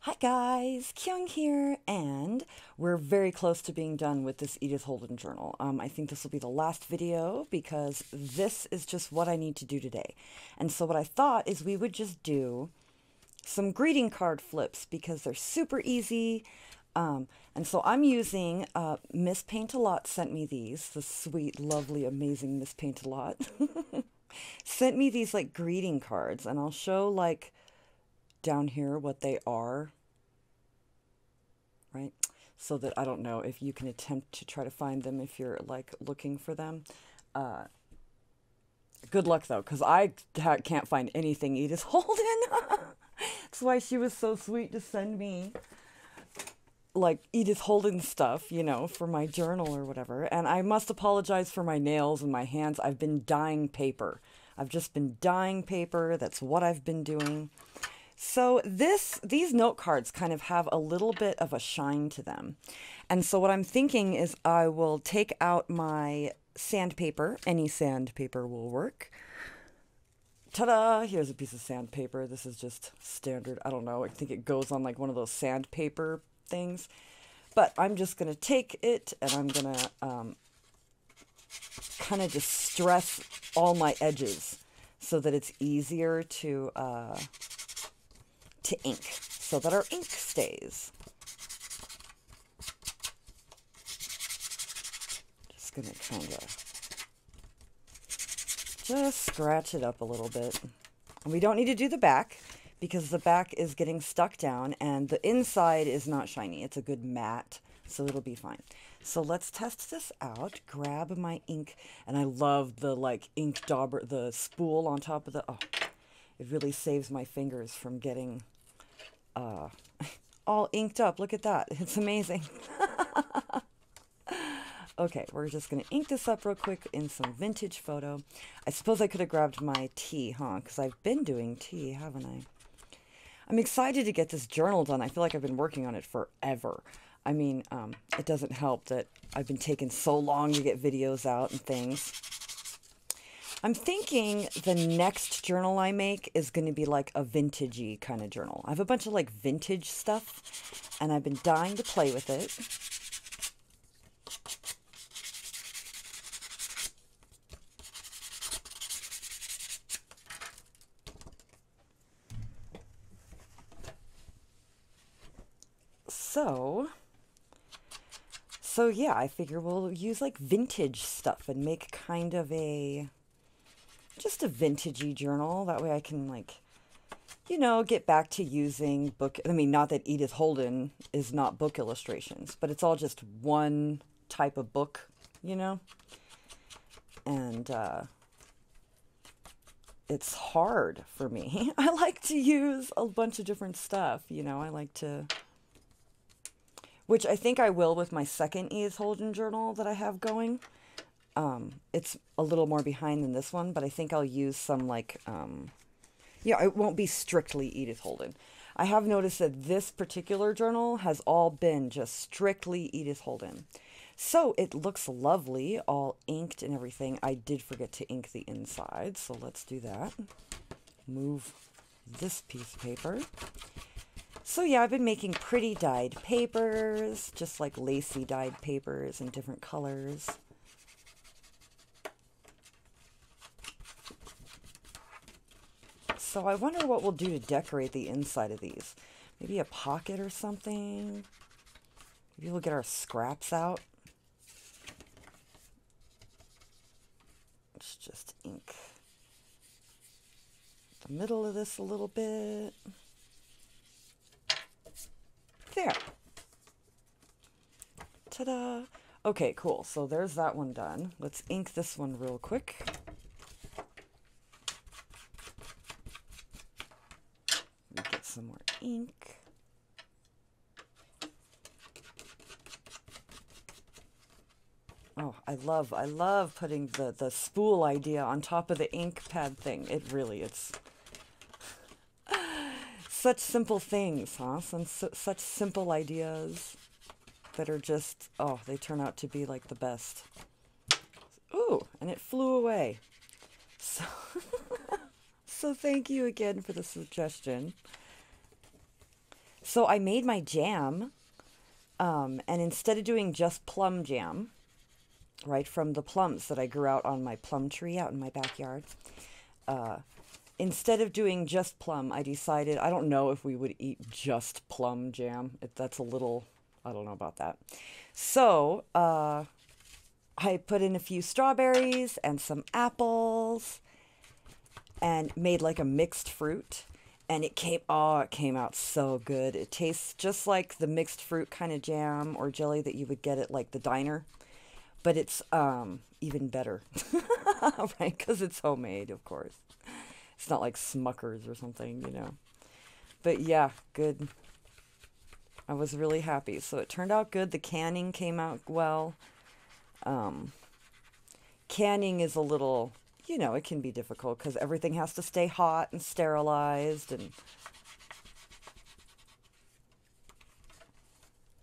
Hi guys, Kyung here, and we're very close to being done with this Edith Holden journal. I think this will be the last video because this is just what I need to do today. And so what I thought is we would just do some greeting card flips because they're super easy. And so I'm using, Miss Paint-A-Lot sent me these, the sweet, lovely, amazing Miss Paint-A-Lot. Sent me these like greeting cards, and I'll show like down here what they are, right? So that I don't know if you can attempt to try to find them if you're like looking for them. Good luck though, because I can't find anything Edith Holden. That's why she was so sweet to send me like Edith Holden stuff, you know, for my journal or whatever. And I must apologize for my nails and my hands. I've been dyeing paper. I've just been dyeing paper. That's what I've been doing. So these note cards kind of have a little bit of a shine to them. And so what I'm thinking is I will take out my sandpaper. Any sandpaper will work. Ta-da! Here's a piece of sandpaper. This is just standard. I don't know. I think it goes on like one of those sandpaper things. But I'm just going to take it and I'm going to kind of just stress all my edges so that it's easier to ink, so that our ink stays. Just gonna kind of just scratch it up a little bit. And we don't need to do the back because the back is getting stuck down and the inside is not shiny. It's a good matte, so it'll be fine. So let's test this out. Grab my ink, and I love the like ink dauber, the spool on top of the, oh, it really saves my fingers from getting all inked up. Look at that. It's amazing. Okay, we're just going to ink this up real quick in some vintage photo. I suppose I could have grabbed my tea, huh? Because I've been doing tea, haven't I? I'm excited to get this journal done. I feel like I've been working on it forever. I mean, it doesn't help that I've been taking so long to get videos out and things. I'm thinking the next journal I make is going to be like a vintagey kind of journal. I have a bunch of like vintage stuff, and I've been dying to play with it. So yeah, I figure we'll use like vintage stuff and make kind of just a vintagey journal. That way I can like, you know, get back to using book. I mean, not that Edith Holden is not book illustrations, but it's all just one type of book, you know? And it's hard for me. I like to use a bunch of different stuff, you know? I like to, which I think I will with my second Edith Holden journal that I have going. It's a little more behind than this one, but I think I'll use some like, yeah, it won't be strictly Edith Holden. I have noticed that this particular journal has all been just strictly Edith Holden. So it looks lovely, all inked and everything. I did forget to ink the inside, so let's do that. Move this piece of paper. So yeah, I've been making pretty dyed papers, just like lacy dyed papers in different colors. So I wonder what we'll do to decorate the inside of these. Maybe a pocket or something. Maybe we'll get our scraps out. Let's just ink the middle of this a little bit. There. Ta-da! Okay, cool. So there's that one done. Let's ink this one real quick. Get some more ink. Oh, I love putting the spool idea on top of the ink pad thing. It's such simple things, huh? Such simple ideas that are just, oh, they turn out to be like the best. Ooh, and it flew away. So thank you again for the suggestion. So I made my jam, and instead of doing just plum jam, right, from the plums that I grew out on my plum tree out in my backyard, instead of doing just plum, I decided, I don't know if we would eat just plum jam. That's a little, I don't know about that. So I put in a few strawberries and some apples and made like a mixed fruit. And it came out so good. It tastes just like the mixed fruit kind of jam or jelly that you would get at like the diner. But it's even better, right? Because it's homemade, of course. It's not like Smucker's or something, you know. But yeah, good. I was really happy. So it turned out good. The canning came out well. Canning is a little, you know, it can be difficult because everything has to stay hot and sterilized. And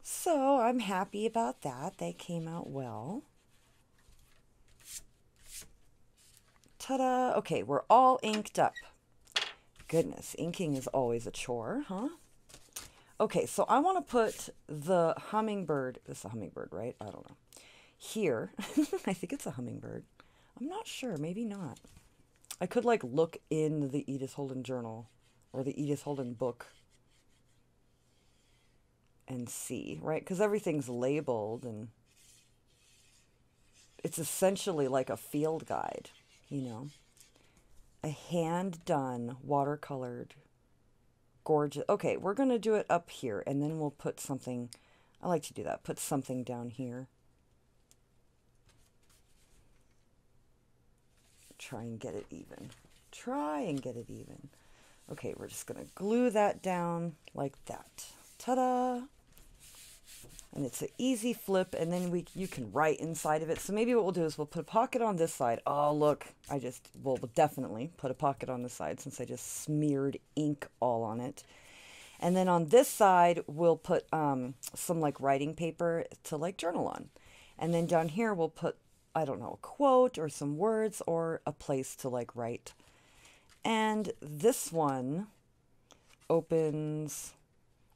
so I'm happy about that. They came out well. Ta-da! Okay, we're all inked up. Goodness, inking is always a chore, huh? Okay, so I want to put the hummingbird, this is a hummingbird, right? I don't know. Here, I think it's a hummingbird. I'm not sure, maybe not. I could like look in the Edith Holden journal or the Edith Holden book and see, right? Because everything's labeled and it's essentially like a field guide, you know. A hand-done, watercolored, gorgeous. Okay, we're going to do it up here, and then we'll put something. I like to do that. Put something down here. Try and get it even. Try and get it even. Okay, we're just going to glue that down like that. Ta-da! And it's an easy flip, and then you can write inside of it. So maybe what we'll do is we'll put a pocket on this side. Oh, look, we'll definitely put a pocket on this side since I just smeared ink all on it. And then on this side, we'll put some like writing paper to like journal on. And then down here, we'll put, I don't know, a quote or some words or a place to like write. And this one opens,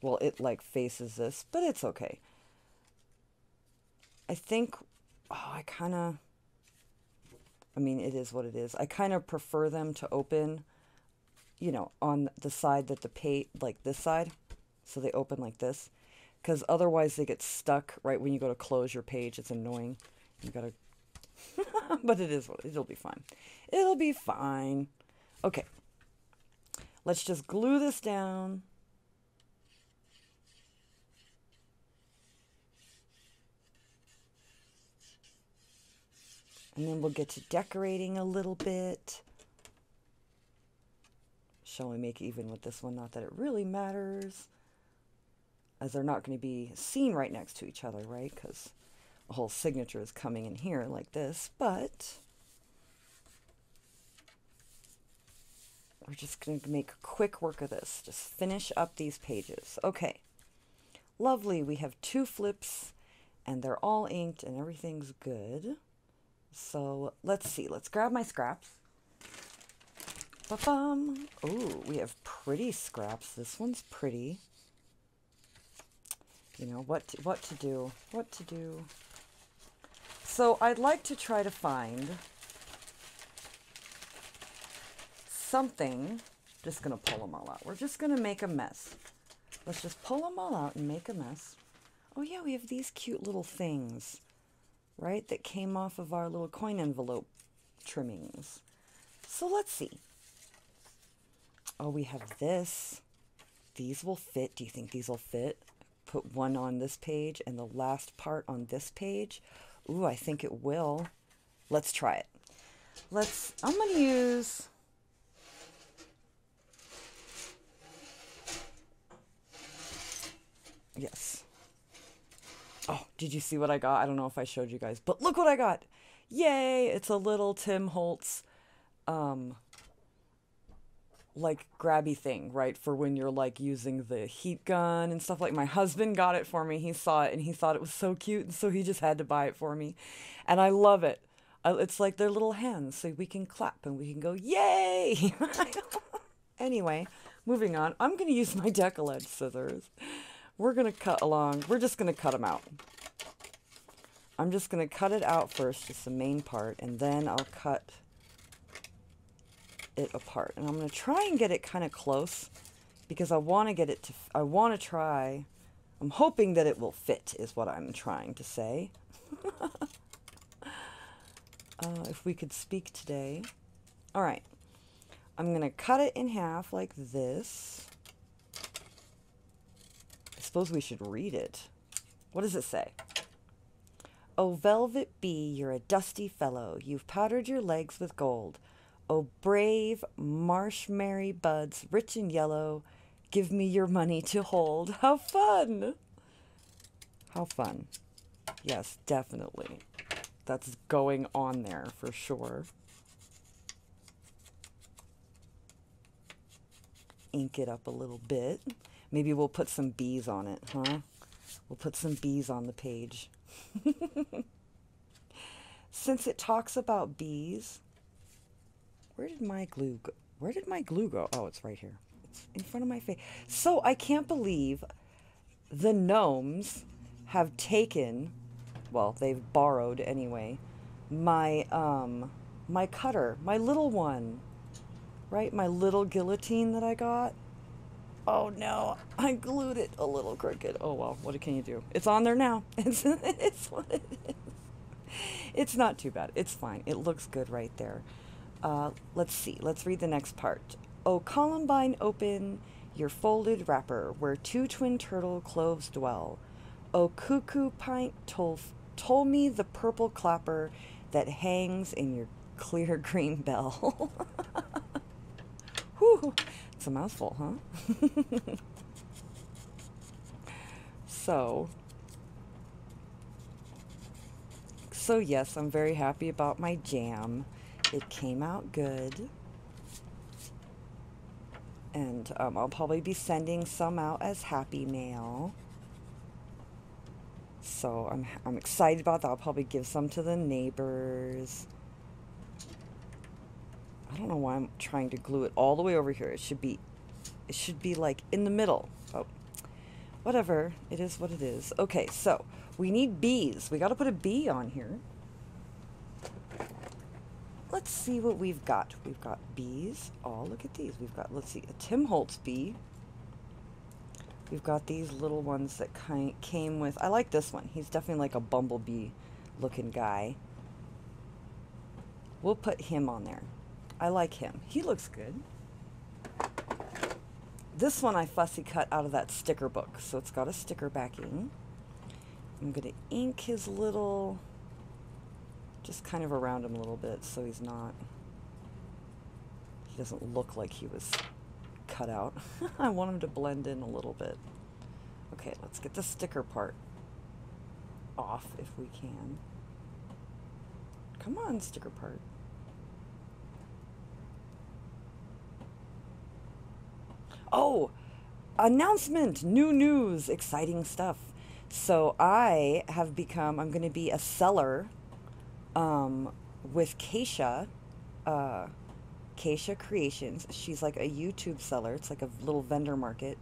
well, it like faces this, but it's okay. I think, I mean, it is what it is. I kind of prefer them to open, you know, on the side that the page, like this side. So they open like this. Because otherwise they get stuck right when you go to close your page. It's annoying. You gotta, but it is what, it'll be fine. It'll be fine. Okay. Let's just glue this down. And then we'll get to decorating a little bit. Shall we make it even with this one? Not that it really matters, as they're not going to be seen right next to each other, right? Because the whole signature is coming in here like this. But we're just going to make quick work of this. Just finish up these pages. Okay. Lovely. We have 2 flips, and they're all inked, and everything's good. So let's see. Let's grab my scraps. Ba-bum. Oh, we have pretty scraps. This one's pretty. You know, what to do. What to do. So I'd like to try to find something. Just going to pull them all out. We're just going to make a mess. Let's just pull them all out and make a mess. Oh yeah, we have these cute little things, right, that came off of our little coin envelope trimmings. So let's see. Oh, we have this. These will fit. Do you think these will fit? Put one on this page and the last part on this page. Ooh, I think it will. Let's try it. I'm going to use... Yes. Oh, did you see what I got? I don't know if I showed you guys, but look what I got. Yay! It's a little Tim Holtz, like grabby thing, right? For when you're like using the heat gun and stuff. Like my husband got it for me. He saw it and he thought it was so cute. And so he just had to buy it for me. And I love it. It's like their little hands. So we can clap and we can go, yay! Anyway, moving on. I'm going to use my deckle edge scissors. We're going to cut along. We're just going to cut them out. I'm just going to cut it out first, just the main part, and then I'll cut it apart. And I'm going to try and get it kind of close because I want to get it to, I want to try, I'm hoping that it will fit is what I'm trying to say. If we could speak today. All right. I'm going to cut it in half like this. I suppose we should read it. What does it say? O velvet bee, you're a dusty fellow. You've powdered your legs with gold. O brave marshberry buds, rich and yellow, give me your money to hold. How fun! How fun. Yes, definitely. That's going on there for sure. Ink it up a little bit. Maybe we'll put some bees on it, huh? We'll put some bees on the page. Since it talks about bees, where did my glue go? Where did my glue go? Oh, it's right here. It's in front of my face. So I can't believe the gnomes have taken, well, they've borrowed anyway, my my cutter, my little one, right? My little guillotine that I got. Oh no, I glued it a little crooked. Oh well, what can you do? It's on there now. It's what it is. It's not too bad. It's fine. It looks good right there. Let's see. Let's read the next part. Oh, Columbine, open your folded wrapper, where two twin turtle cloves dwell. Oh, cuckoo pint, toll me the purple clapper that hangs in your clear green bell. Whew. It's a mouthful, huh? So yes, I'm very happy about my jam. It came out good. And I'll probably be sending some out as happy mail. So I'm excited about that. I'll probably give some to the neighbors. I don't know why I'm trying to glue it all the way over here. It should be like in the middle. Oh, whatever. It is what it is. Okay, so we need bees. We got to put a bee on here. Let's see what we've got. We've got bees. Oh, look at these. We've got, let's see, a Tim Holtz bee. We've got these little ones that came with, I like this one. He's definitely like a bumblebee looking guy. We'll put him on there. I like him. He looks good. This one I fussy cut out of that sticker book, so it's got a sticker backing. I'm going to ink his little, just kind of around him a little bit so he doesn't look like he was cut out. I want him to blend in a little bit. Okay, let's get the sticker part off if we can. Come on, sticker part. Oh, announcement, new news, exciting stuff. So I'm going to be a seller with Keisha Creations. She's like a YouTube seller. It's like a little vendor market.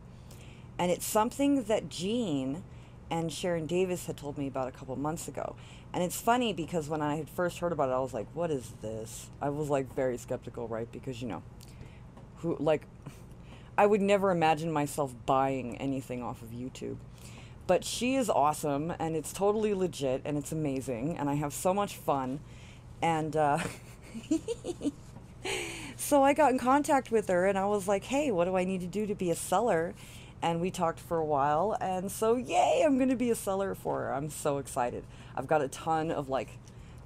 And it's something that Jean and Sharon Davis had told me about a couple months ago. And it's funny because when I had first heard about it, I was like, what is this? I was like very skeptical, right? Because, you know, I would never imagine myself buying anything off of YouTube. But she is awesome, and it's totally legit, and it's amazing, and I have so much fun. And so I got in contact with her, and I was like, hey, what do I need to do to be a seller? And we talked for a while, and so yay, I'm going to be a seller for her. I'm so excited. I've got a ton of like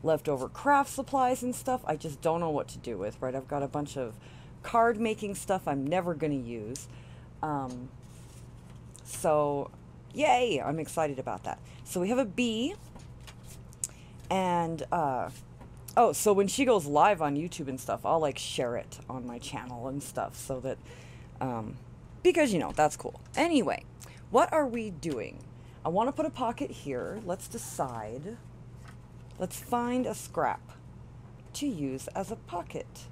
leftover craft supplies and stuff I just don't know what to do with, right? I've got a bunch of card making stuff I'm never going to use. So yay, I'm excited about that. So we have a bee, and oh, so when she goes live on YouTube and stuff, I'll like share it on my channel and stuff so that because, you know, that's cool. Anyway, what are we doing? I want to put a pocket here. Let's decide. Let's find a scrap to use as a pocket.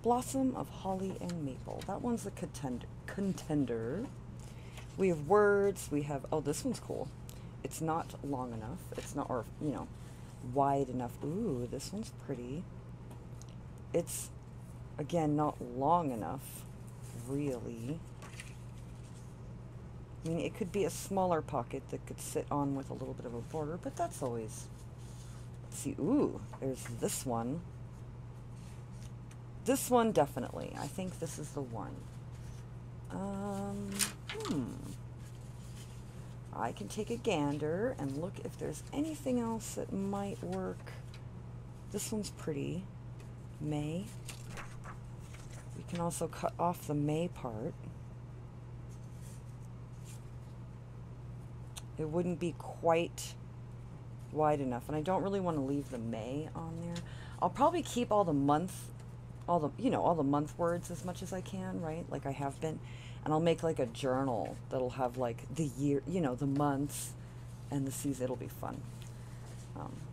Blossom of Holly and Maple. That one's a contender. We have words. We have, oh, this one's cool. It's not long enough. It's not, or, you know, wide enough. Ooh, this one's pretty. It's, again, not long enough, really. I mean, it could be a smaller pocket that could sit on with a little bit of a border, but that's always, let's see, ooh, there's this one. This one, definitely. I think this is the one. I can take a gander and look if there's anything else that might work. This one's pretty. May. We can also cut off the May part. It wouldn't be quite wide enough, and I don't really want to leave the May on there. I'll probably keep all the month, all the month words as much as I can, right? Like I have been. And I'll make like a journal that'll have like the year, you know, the months and the season. It'll be fun.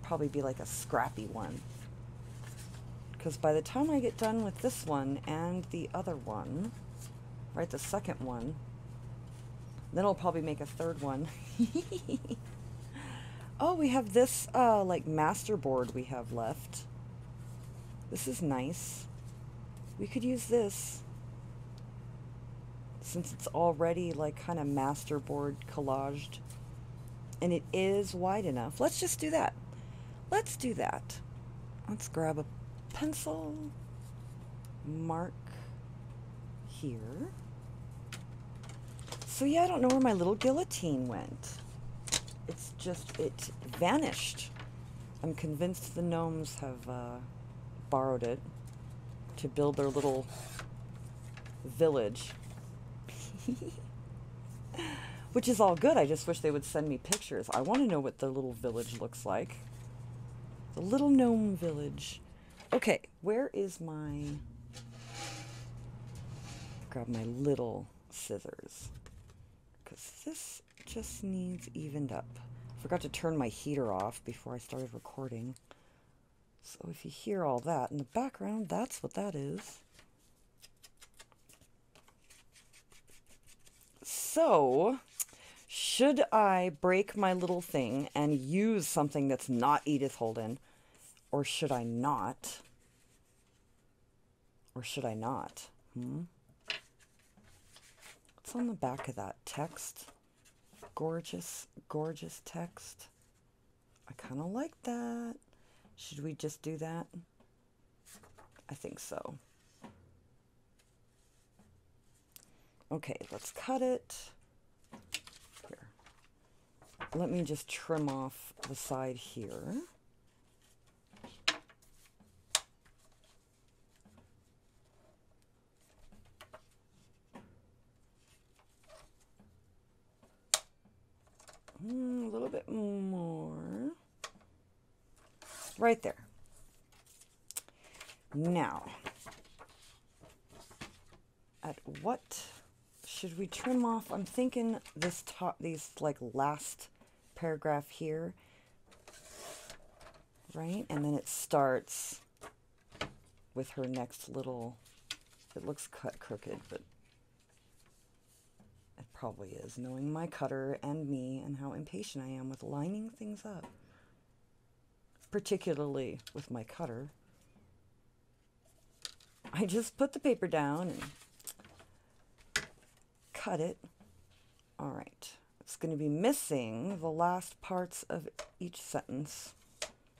Probably be like a scrappy one. Because by the time I get done with this one and the other one, right, the second one, then I'll probably make a third one. Oh, we have this like master board we have left. This is nice. We could use this. Since it's already like kind of masterboard collaged and it is wide enough. Let's just do that. Let's do that. Let's grab a pencil, mark here. So yeah, I don't know where my little guillotine went. It's just, it vanished. I'm convinced the gnomes have borrowed it to build their little village. Which is all good. I just wish they would send me pictures. I want to know what the little village looks like. The little gnome village. Okay, where is my... Grab my little scissors. Because this just needs evened up. Forgot to turn my heater off before I started recording. So if you hear all that in the background, that's what that is. So, should I break my little thing and use something that's not Edith Holden? Or should I not? Or should I not? What's on the back of that text? Gorgeous, gorgeous text. I kind of like that. Should we just do that? I think so. Okay, let's cut it. Here. Let me just trim off the side here. A little bit more. Right there. Now, at what should we trim off? I'm thinking this top, these like last paragraph here, right? And then it starts with her next little, it looks cut crooked, but it probably is, knowing my cutter and me and how impatient I am with lining things up, particularly with my cutter. I just put the paper down and cut it. All right. It's going to be missing the last parts of each sentence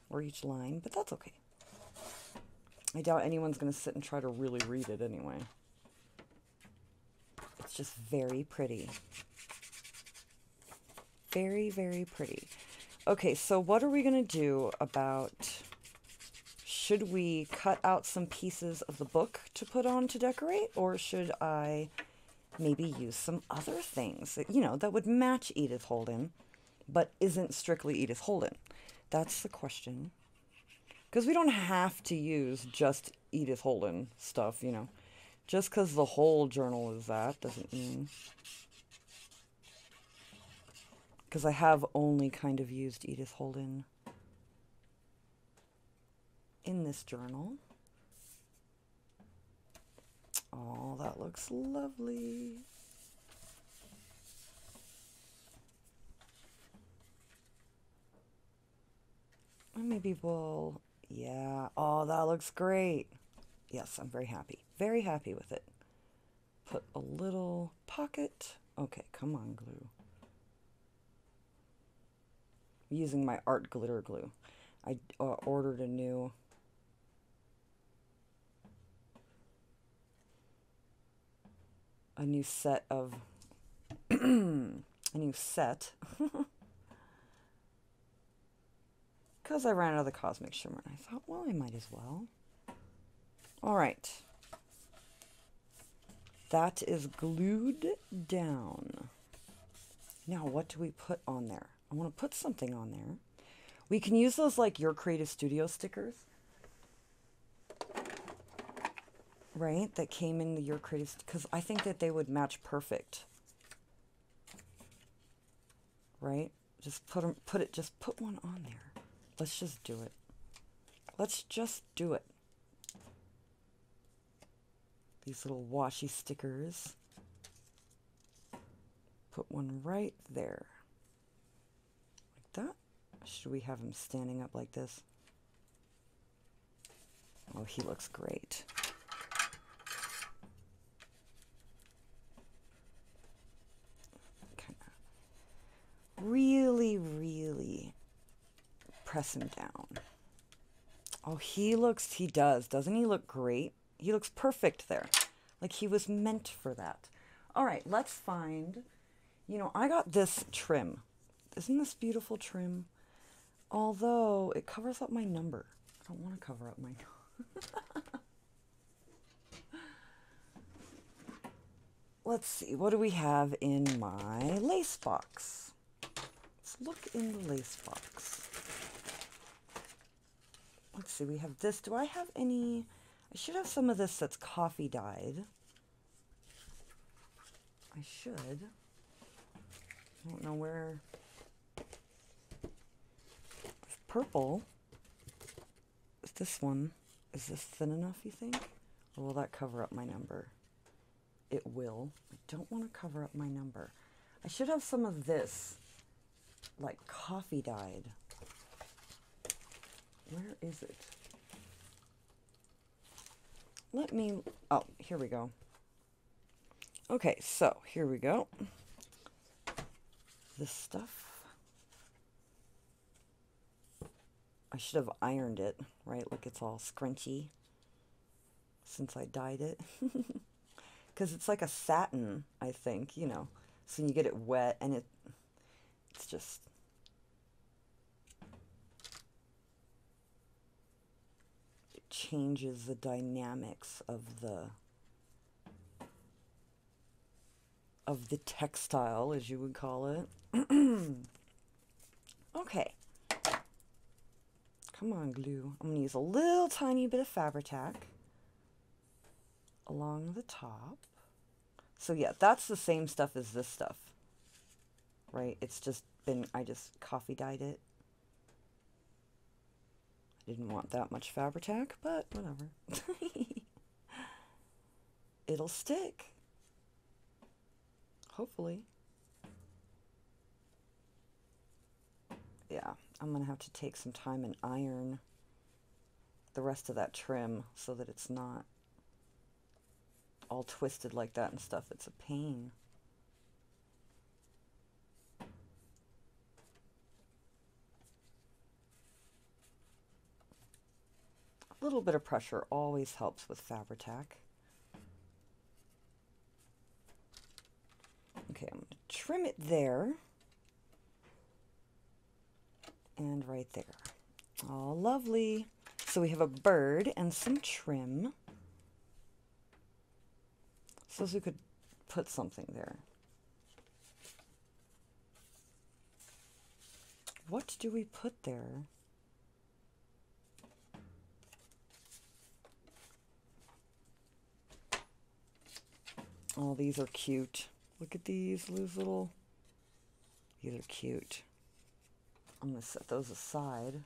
or each line, but that's okay. I doubt anyone's going to sit and try to really read it anyway. It's just very pretty. Very, very pretty. Okay, so what are we going to do about... Should we cut out some pieces of the book to put on to decorate? Or should I maybe use some other things that, you know, that would match Edith Holden, but isn't strictly Edith Holden? That's the question. Because we don't have to use just Edith Holden stuff, you know. Just because the whole journal is that doesn't mean... Because I have only kind of used Edith Holden in this journal. Oh, that looks lovely. And maybe we'll, yeah. Oh, that looks great. Yes, I'm very happy. Very happy with it. Put a little pocket. Okay, come on, glue. I'm using my art glitter glue. I ordered a new set of a new set because I ran out of the Cosmic Shimmer. I thought, well, I might as well. All right. That is glued down. Now, what do we put on there? I want to put something on there. We can use those like Your Creative Studio stickers, right? That came in the Your Creative, because I think that they would match perfect, right? Just put one on there. Let's just do it. Let's just do it. These little washi stickers. Put one right there. Like that. Should we have him standing up like this? Oh, he looks great. Kind of really press him down. Oh, he does. Doesn't he look great? He looks perfect there. Like he was meant for that. All right, let's find, I got this trim. Isn't this beautiful trim? Although it covers up my number. I don't want to cover up my number. Let's see, what do we have in my lace box? Let's look in the lace box. Let's see, we have this. Do I have any? I should have some of this that's coffee dyed. I should. I don't know where. Purple. Is this one? Is this thin enough, you think? Or will that cover up my number? It will. I don't want to cover up my number. I should have some of this, like coffee dyed. Where is it? Oh, here we go. Okay, so here we go. This stuff. I should have ironed it, right? Look, it's all scrunchy since I dyed it. Because it's like a satin, I think, So you get it wet and it's just... It changes the dynamics of the textile, as you would call it. Okay. Come on, glue. I'm going to use a little tiny bit of Fabri-Tac along the top. So yeah, that's the same stuff as this stuff, right? It's just I just coffee dyed it. I didn't want that much Fabri-Tac, but whatever. It'll stick. Hopefully. Yeah, I'm going to have to take some time and iron the rest of that trim so that it's not all twisted like that and stuff. It's a pain. A little bit of pressure always helps with Fabri-Tac. Okay, I'm going to trim it there. And right there. Oh, lovely. So we have a bird and some trim. Suppose we could put something there. What do we put there? Oh, these are cute. Look at these little... These are cute. I'm going to set those aside.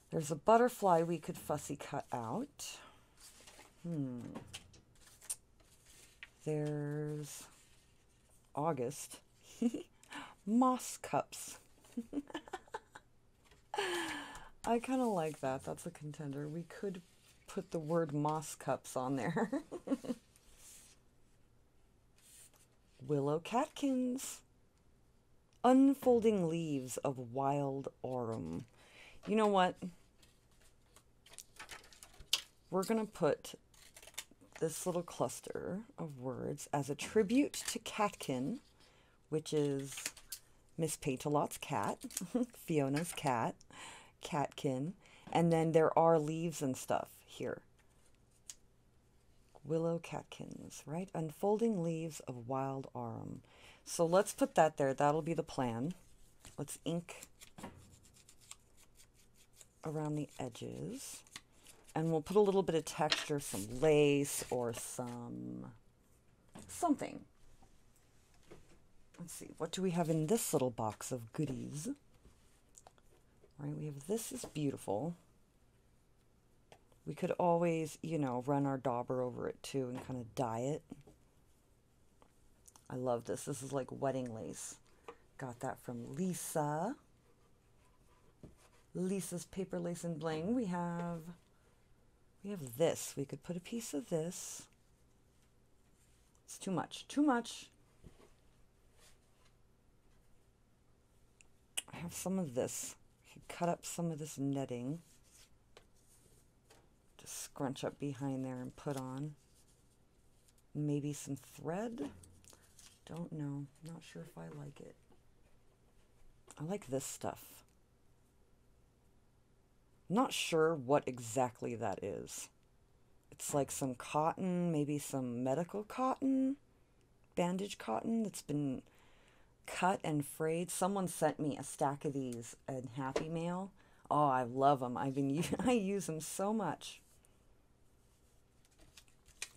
There's a butterfly we could fussy cut out. There's August. Moss cups. I kind of like that. That's a contender. We could put the word moss cups on there. Willow catkins. Unfolding leaves of wild aurum. You know what? We're going to put this little cluster of words as a tribute to Catkin, which is Miss Patelot's cat, Fiona's cat, Catkin. And then there are leaves and stuff here. Willow catkins, right? Unfolding leaves of wild aurum. So let's put that there. That'll be the plan. Let's ink around the edges. And we'll put a little bit of texture, some lace or something. Let's see, what do we have in this little box of goodies? All right, we have this is beautiful. We could always, you know, run our dauber over it too and kind of dye it. I love this. This is like wedding lace. Got that from Lisa. Lisa's Paper Lace and Bling. We have this. We could put a piece of this. It's too much. Too much. I have some of this. I could cut up some of this netting. Just scrunch up behind there and put on. Maybe some thread. Don't know. Not sure if I like it. I like this stuff. Not sure what exactly that is. It's like some cotton, maybe some medical cotton, bandage cotton that's been cut and frayed. Someone sent me a stack of these in Happy Mail. Oh, I love them. I use them so much.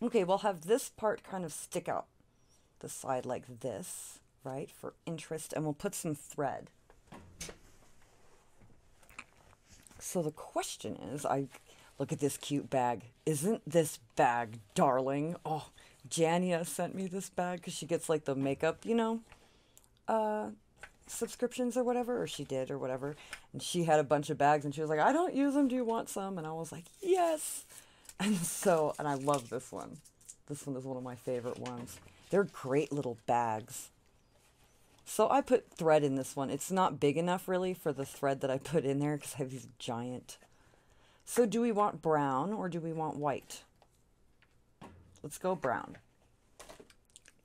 Okay, we'll have this part kind of stick out the side like this, right, for interest, and we'll put some thread. So the question is, look at this cute bag. Isn't this bag darling? Oh, Jania sent me this bag because she gets like the makeup, you know, subscriptions or whatever, or she did or whatever. And she had a bunch of bags and she was like, I don't use them. Do you want some? And I was like, yes. And I love this one. This one is one of my favorite ones. They're great little bags. So I put thread in this one. It's not big enough really for the thread that I put in there because I have these giant. So do we want brown or do we want white? Let's go brown.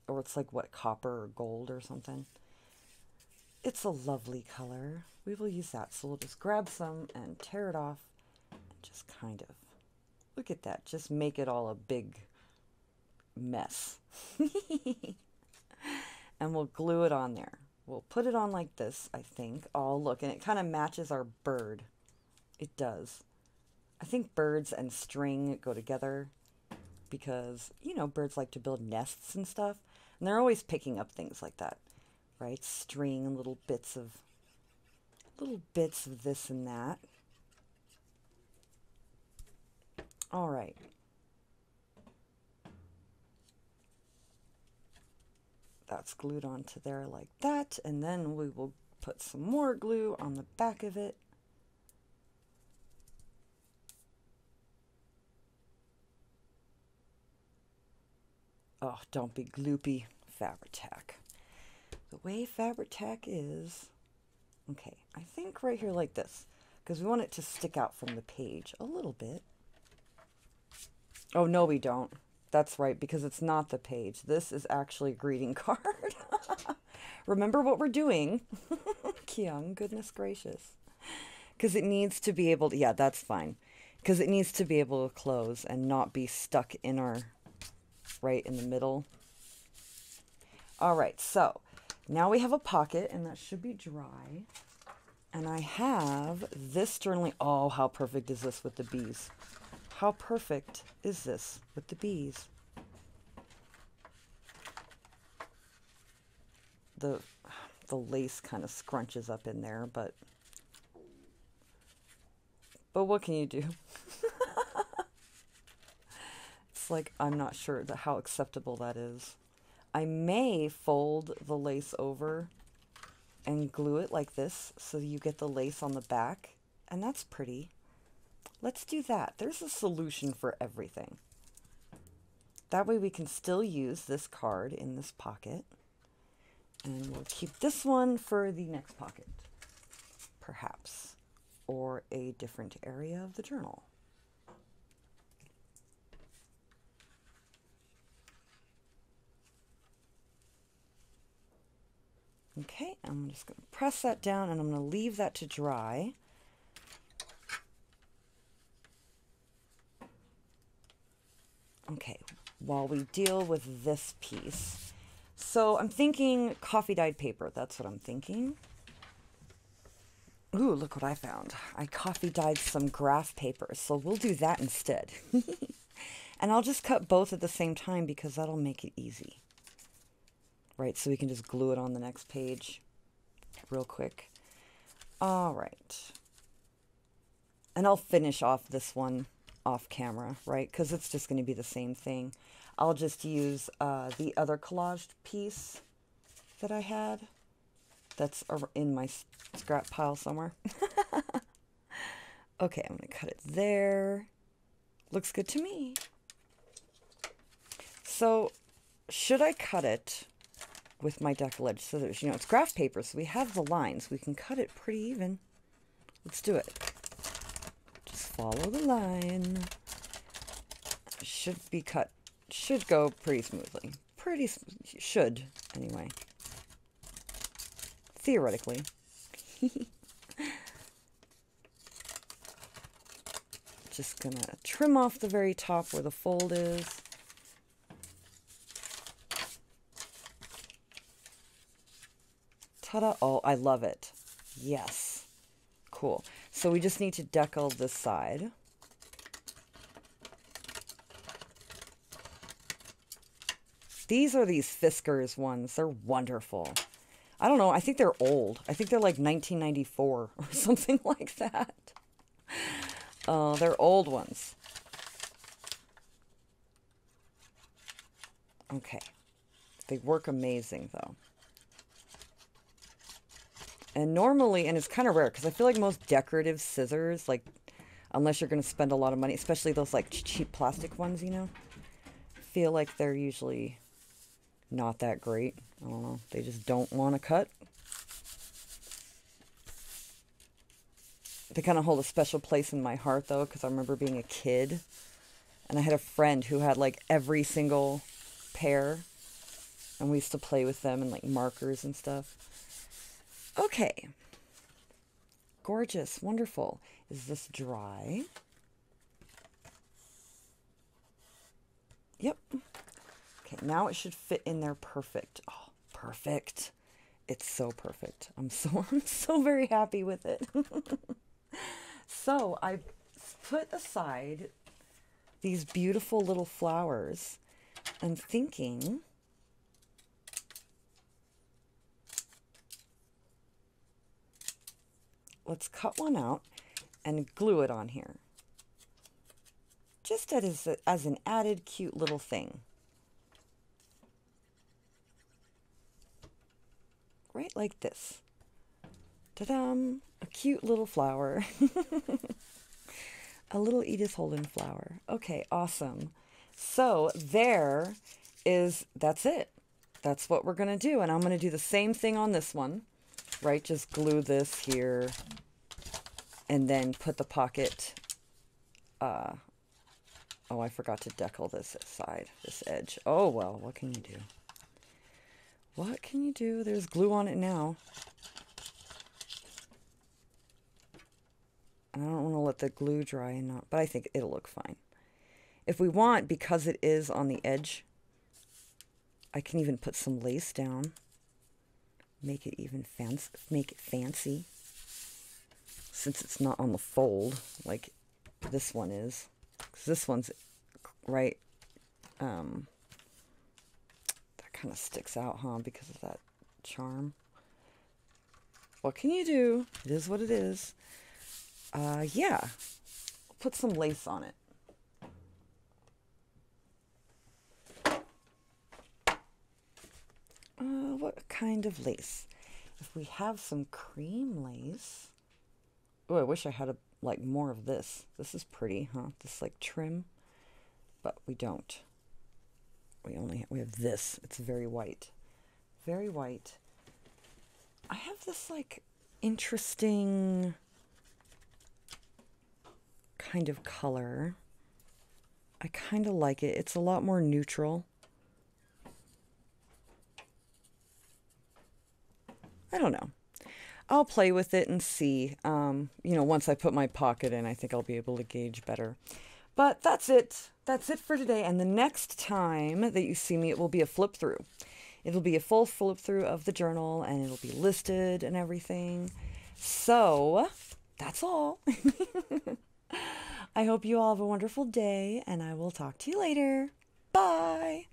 Or it's like what, copper or gold or something. It's a lovely color. We will use that. So we'll just grab some and tear it off and just kind of, look at that. Just make it all a big mess. And we'll glue it on there. We'll put it on like this, I think. Oh, look, and it kind of matches our bird. It does. I think birds and string go together because, you know, birds like to build nests and stuff. And they're always picking up things like that, right? String and little bits of this and that. All right. That's glued onto there like that, and then we will put some more glue on the back of it. Oh, don't be gloopy, Fabri-Tac. The way Fabri-Tac is, okay, I think right here like this, because we want it to stick out from the page a little bit. Oh, no, we don't. That's right, because it's not the page. This is actually a greeting card. Remember what we're doing. Kyung, goodness gracious. Because it needs to be able to, yeah, that's fine. Because it needs to be able to close and not be stuck in our, right in the middle. All right, so now we have a pocket, and that should be dry. And I have this journaling. Oh, how perfect is this with the bees? How perfect is this with the bees? The lace kind of scrunches up in there, but what can you do? lace. Like, I'm not sure how acceptable that is. I may fold the lace over and glue it like this so you get the lace on the back, and that's pretty. Let's do that. There's a solution for everything. That way we can still use this card in this pocket, and we'll keep this one for the next pocket, perhaps, or a different area of the journal. Okay, I'm just going to press that down, and I'm going to leave that to dry. Okay, while we deal with this piece. So I'm thinking coffee dyed paper. That's what I'm thinking. Ooh, look what I found. I coffee dyed some graph paper, so we'll do that instead. And I'll just cut both at the same time because that'll make it easy. Right, so we can just glue it on the next page real quick. All right. And I'll finish off this one off camera, right? Because it's just going to be the same thing. I'll just use the other collaged piece that I had. That's in my scrap pile somewhere. Okay, I'm going to cut it there. Looks good to me. So, should I cut it with my deckle edge scissors? You know, it's graph paper, so we have the lines. We can cut it pretty even. Let's do it. Just follow the line. Should be cut. Should go pretty smoothly. Should, anyway. Theoretically. Just gonna trim off the very top where the fold is. Ta-da! Oh, I love it. Yes. Cool. So we just need to decal this side. These are these Fiskars ones. They're wonderful. I don't know. I think they're old. I think they're like 1994 or something like that. They're old ones. Okay. They work amazing, though. And normally, and it's kind of rare, because I feel like most decorative scissors, like, unless you're going to spend a lot of money, especially those, like, cheap plastic ones, you know, feel like they're usually not that great. I don't know. They just don't want to cut. They kind of hold a special place in my heart, though, because I remember being a kid, and I had a friend who had, like, every single pair, and we used to play with them and, like, markers and stuff. Okay. Gorgeous. Wonderful. Is this dry? Yep. Okay, now it should fit in there perfect. Oh, perfect. It's so perfect. I'm so very happy with it. So I put aside these beautiful little flowers. I'm thinking let's cut one out and glue it on here. Just as an added cute little thing. Right like this. Ta-dam! A cute little flower. A little Edith Holden flower. Okay, awesome. So that's it. That's what we're going to do. And I'm going to do the same thing on this one. Right, just glue this here. And then put the pocket. Oh, I forgot to decal this side, this edge. Oh, well, what can you do? What can you do? There's glue on it now. I don't want to let the glue dry and not, but I think it'll look fine. If we want, because it is on the edge, I can even put some lace down. Make it even fancy, make it fancy. Since it's not on the fold, like this one is. 'Cause this one's, right, that kind of sticks out, huh, because of that charm. What can you do? It is what it is. Yeah. Put some lace on it. What kind of lace? If we have some cream lace. Oh, I wish I had like more of this. This is pretty, huh? This like trim, but we don't. We have this. It's very white. Very white. I have this like interesting kind of color. I kind of like it. It's a lot more neutral. I don't know. I'll play with it and see. Once I put my pocket in, I think I'll be able to gauge better. But that's it. That's it for today. And the next time that you see me, it will be a flip through. It'll be a full flip through of the journal, and it'll be listed and everything. So that's all. I hope you all have a wonderful day, and I will talk to you later. Bye.